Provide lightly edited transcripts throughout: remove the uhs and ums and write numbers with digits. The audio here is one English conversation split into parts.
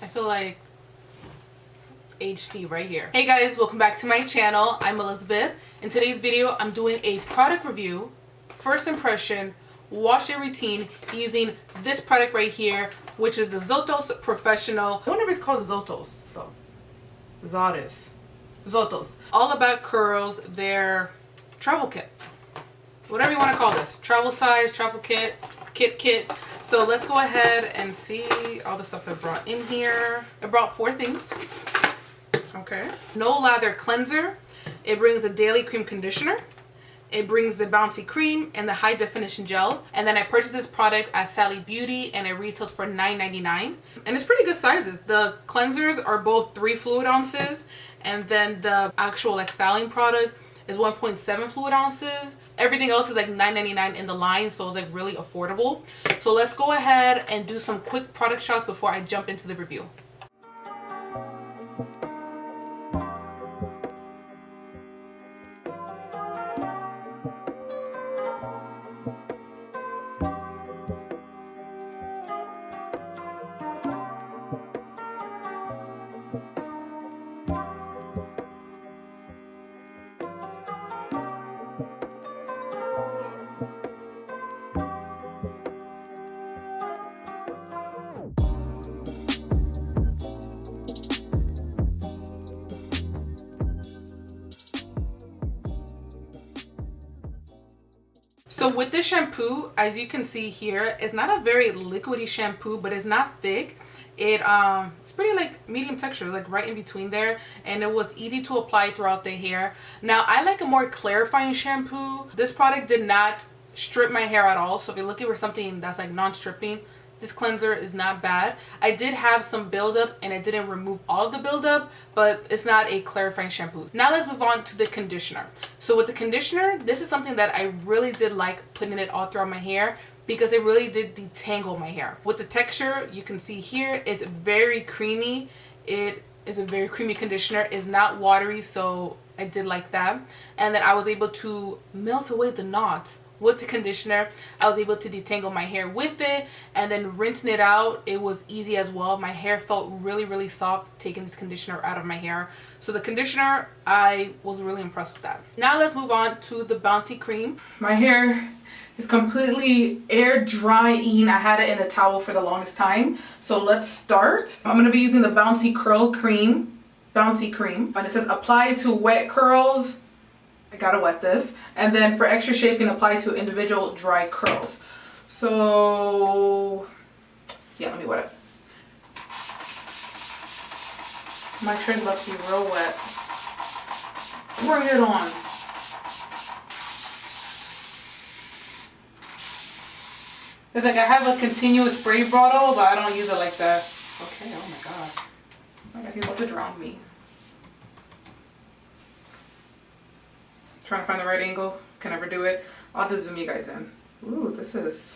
I feel like HD right here. Hey guys, welcome back to my channel. I'm Elizabeth. In today's video, I'm doing a product review, first impression, wash day routine using this product right here, which is the Zotos Professional. I wonder if it's called Zotos though. Zotos. All about curls, their travel kit. Whatever you want to call this. Travel size, travel kit, kit. So let's go ahead and see all the stuff I brought in here. I brought 4 things. Okay. No lather cleanser. It brings a daily cream conditioner. It brings the Bouncy cream and the high definition gel. And then I purchased this product at Sally Beauty and it retails for $9.99. And it's pretty good sizes. The cleansers are both 3 fluid ounces. And then the actual like styling product is 1.7 fluid ounces. Everything else is like $9.99 in the line, so it's like really affordable. So let's go ahead and do some quick product shots before I jump into the review. So with this shampoo, as you can see here, it's not a very liquidy shampoo, but it's not thick. It's pretty like medium texture, like right in between there, and it was easy to apply throughout the hair. Now I like a more clarifying shampoo. This product did not strip my hair at all, so if you're looking for something that's like non-stripping, this cleanser is not bad. I did have some buildup and it didn't remove all of the buildup, but it's not a clarifying shampoo. Now let's move on to the conditioner. So with the conditioner, this is something that I really did like putting it all throughout my hair because it really did detangle my hair. With the texture, you can see here, it's very creamy. It is a very creamy conditioner. It's not watery, so I did like that. And then I was able to melt away the knots with the conditioner. I was able to detangle my hair with it, and then rinsing it out, it was easy as well. My hair felt really soft taking this conditioner out of my hair. So the conditioner, I was really impressed with that. Now let's move on to the Bouncy cream. My hair is completely air drying. I had it in a towel for the longest time. So let's start. I'm gonna be using the Bouncy curl cream, Bouncy cream, and it says apply to wet curls. I gotta wet this. And then for extra shaping, apply to individual dry curls. So yeah, let me wet it. My shirt looks to be real wet. Bring it on. It's like I have a continuous spray bottle, but I don't use it like that. Okay, oh my god. I think he's about to drown me. Trying to find the right angle. Can never do it. I'll just zoom you guys in. Ooh, this is...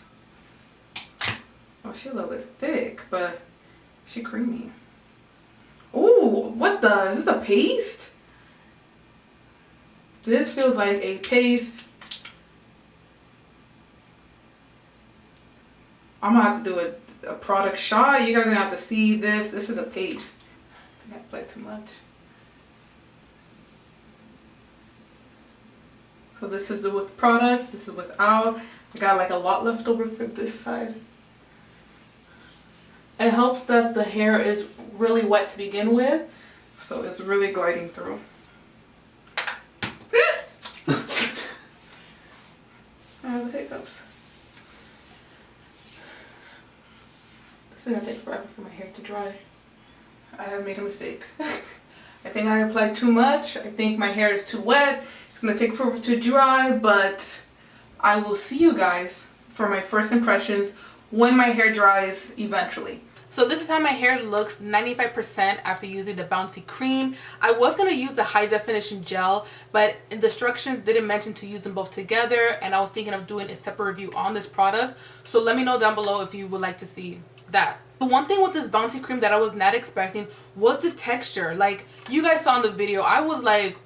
Oh, she's a little bit thick, but she creamy. Ooh, what the? Is this a paste? This feels like a paste. I'm gonna have to do a product shot. You guys are gonna have to see this. This is a paste. I think I applied too much. So this is the with product, this is without. I got like a lot left over for this side. It helps that the hair is really wet to begin with, so it's really gliding through. I have the hiccups. This is gonna take forever for my hair to dry. I have made a mistake. I think I applied too much. I think my hair is too wet. It's gonna take forever to dry, but I will see you guys for my first impressions when my hair dries eventually. So this is how my hair looks 95% after using the Bouncy cream. I was gonna use the high definition gel, but the instructions didn't mention to use them both together, and I was thinking of doing a separate review on this product. So let me know down below if you would like to see that. The one thing with this Bouncy cream that I was not expecting was the texture. Like you guys saw in the video, I was like,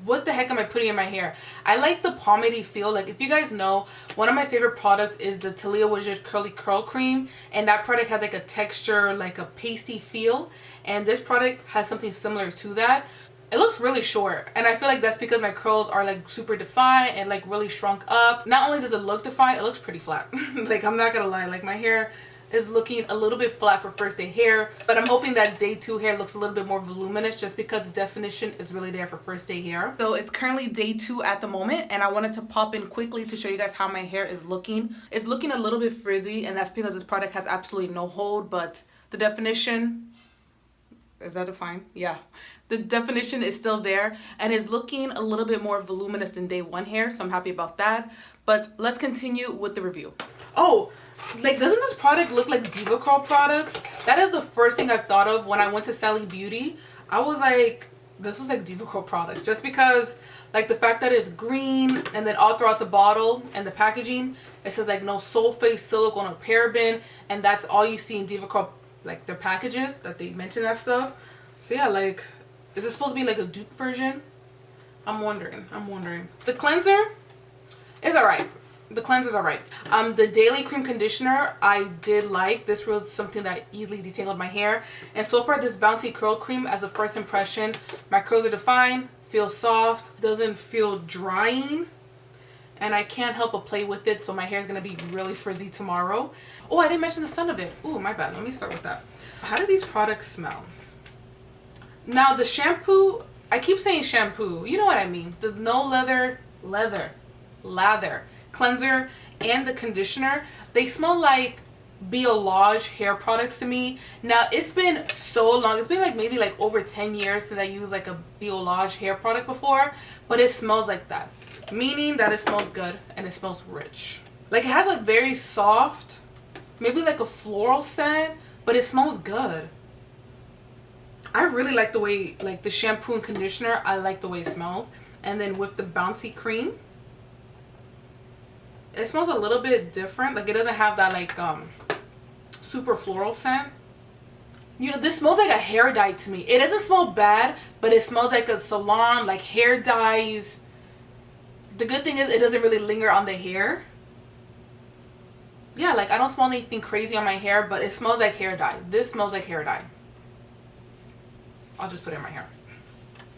what the heck am I putting in my hair? I like the pomade feel. Like, if you guys know, one of my favorite products is the Talia Wajid Curly Curl Cream, and that product has like a texture, like a pasty feel, and this product has something similar to that. It looks really short, and I feel like that's because my curls are like super defined and like really shrunk up. Not only does it look defined, it looks pretty flat. Like, I'm not gonna lie, like my hair is looking a little bit flat for first day hair, but I'm hoping that day 2 hair looks a little bit more voluminous just because the definition is really there for first day hair. So it's currently day 2 at the moment, and I wanted to pop in quickly to show you guys how my hair is looking. It's looking a little bit frizzy, and that's because this product has absolutely no hold, but the definition, is that defined? Yeah. The definition is still there and is looking a little bit more voluminous than day 1 hair, so I'm happy about that. But let's continue with the review. Oh, like, doesn't this product look like Diva Curl products? That is the first thing I thought of when I went to Sally Beauty. I was like, this was like Diva Curl products, just because like the fact that it's green, and then all throughout the bottle and the packaging it says like no sulfate, silicone, or paraben, and that's all you see in Diva Curl, like their packages that they mention that stuff. So yeah, like, is it supposed to be like a dupe version? I'm wondering. The cleanser is alright. The cleanser's alright. The daily cream conditioner I did like. This was something that easily detangled my hair. And so far, this Bouncy curl cream, as a first impression, my curls are defined, feel soft, doesn't feel drying, and I can't help but play with it, so my hair is going to be really frizzy tomorrow. Oh, I didn't mention the scent of it. Oh, my bad. Let me start with that. How do these products smell? Now, the shampoo, I keep saying shampoo. You know what I mean. The no lather cleanser and the conditioner, they smell like Biolage hair products to me. Now, it's been so long. It's been like maybe like over 10 years since I used like a Biolage hair product before, but it smells like that. Meaning that it smells good and it smells rich. Like, it has a very soft, maybe like a floral scent, but it smells good. I really like the way, like the shampoo and conditioner, I like the way it smells. And then with the Bouncy cream, it smells a little bit different. Like, it doesn't have that like super floral scent. You know, this smells like a hair dye to me. It doesn't smell bad, but it smells like a salon, like hair dyes. The good thing is it doesn't really linger on the hair. Yeah, like, I don't smell anything crazy on my hair, but it smells like hair dye. This smells like hair dye. I'll just put it in my hair.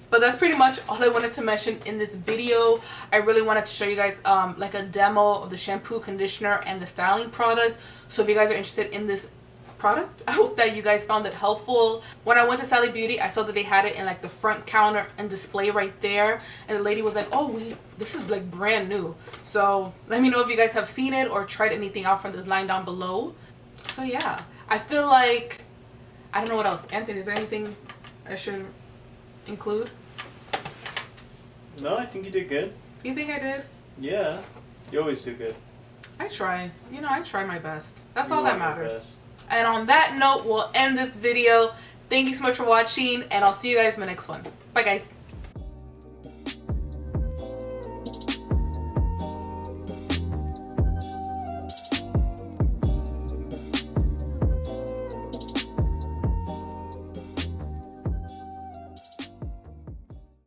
But that's pretty much all I wanted to mention in this video. I really wanted to show you guys like a demo of the shampoo, conditioner, and the styling product. So if you guys are interested in this product, I hope that you guys found it helpful. When I went to Sally Beauty, I saw that they had it in like the front counter and display right there. And the lady was like, oh, this is like brand new. So let me know if you guys have seen it or tried anything out from this line down below. So yeah, I feel like, I don't know what else. Anthony, is there anything I should include? No, I think you did good. You think I did? Yeah, you always do good. I try. You know, I try my best. That's all that matters. And on that note, we'll end this video. Thank you so much for watching, and I'll see you guys in the next one. Bye, guys.